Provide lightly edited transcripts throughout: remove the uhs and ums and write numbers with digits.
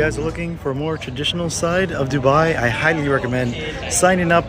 guys are looking for a more traditional side of Dubai, I highly recommend signing up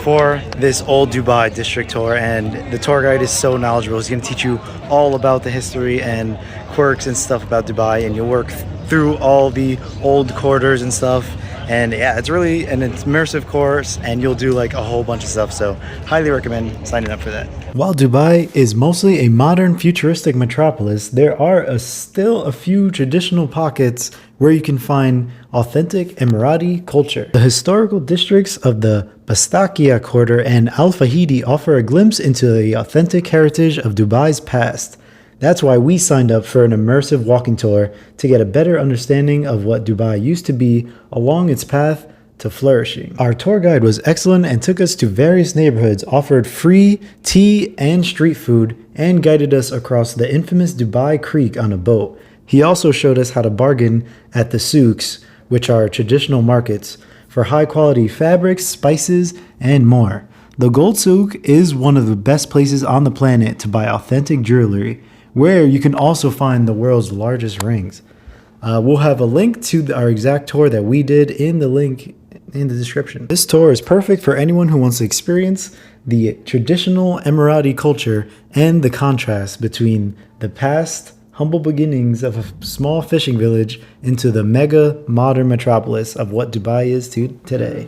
for this Old Dubai district tour. And the tour guide is so knowledgeable. He's going to teach you all about the history and quirks and stuff about Dubai, and you'll work through all the old quarters and stuff. And yeah, it's really an immersive course, and you'll do like a whole bunch of stuff. So highly recommend signing up for that. While Dubai is mostly a modern futuristic metropolis, there are still a few traditional pockets where you can find authentic Emirati culture. The historical districts of the Bastakia quarter and Al Fahidi offer a glimpse into the authentic heritage of Dubai's past. That's why we signed up for an immersive walking tour to get a better understanding of what Dubai used to be along its path to flourishing. Our tour guide was excellent and took us to various neighborhoods, offered free tea and street food, and guided us across the infamous Dubai Creek on a boat. He also showed us how to bargain at the souks, which are traditional markets, for high quality fabrics, spices, and more. The Gold Souk is one of the best places on the planet to buy authentic jewelry, where you can also find the world's largest rings. We'll have a link to our exact tour that we did in the link in the description. This tour is perfect for anyone who wants to experience the traditional Emirati culture and the contrast between the past humble beginnings of a small fishing village into the mega modern metropolis of what Dubai is today.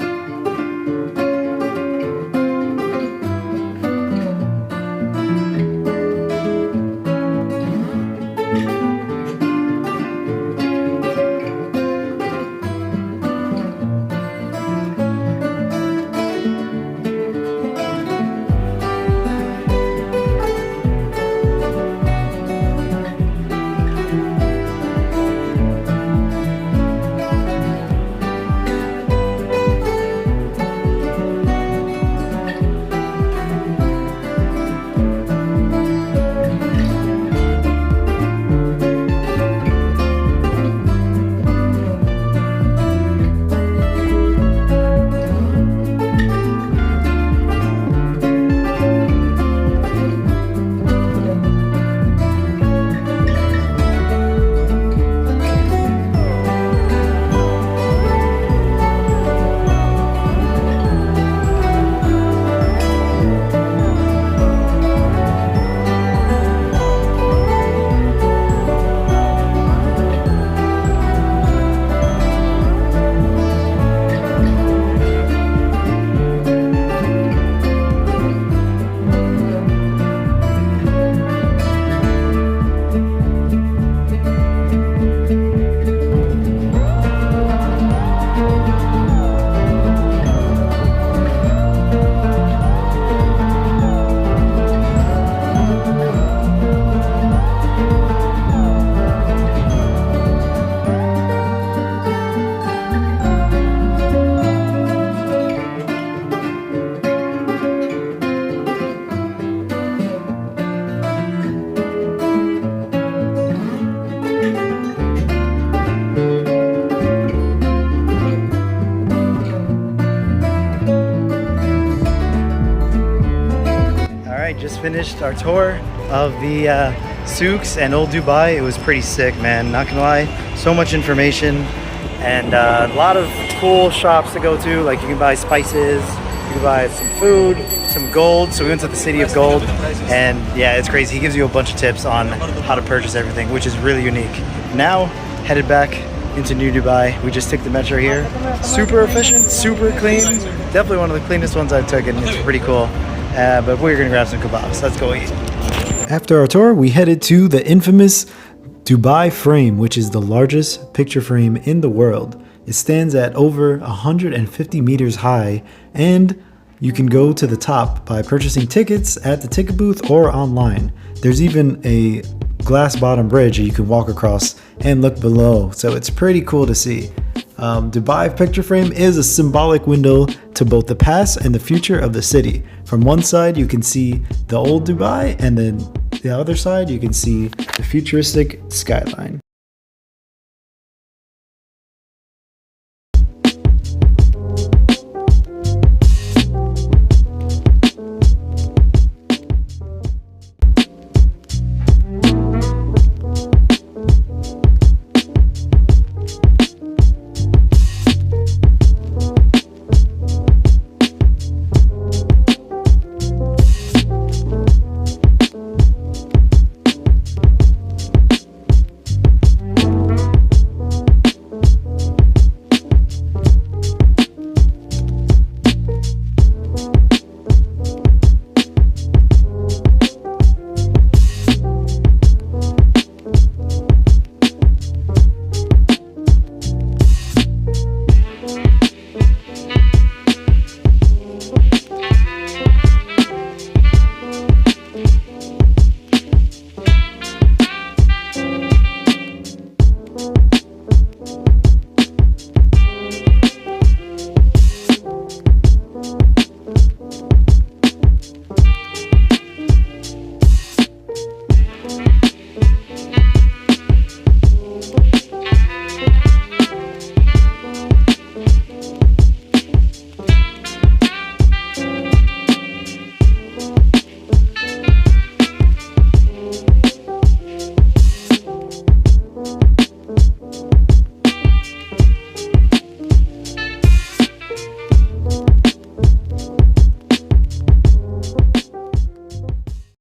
Just finished our tour of the souks and Old Dubai. It was pretty sick, man, not gonna lie. So much information and a lot of cool shops to go to. Like you can buy spices, you can buy some food, some gold. So we went to the city of gold, and yeah, it's crazy. He gives you a bunch of tips on how to purchase everything, which is really unique. Now headed back into New Dubai. We just took the metro here. Super efficient, super clean. Definitely one of the cleanest ones I've taken. It's pretty cool. But we're gonna grab some kebabs. Let's go eat. After our tour, we headed to the infamous Dubai frame, which is the largest picture frame in the world. It stands at over 150 meters high, and you can go to the top by purchasing tickets at the ticket booth or online. There's even a glass bottom bridge that you can walk across and look below, so it's pretty cool to see. Dubai picture frame is a symbolic window to both the past and the future of the city. From one side you can see the old Dubai, and then the other side you can see the futuristic skyline.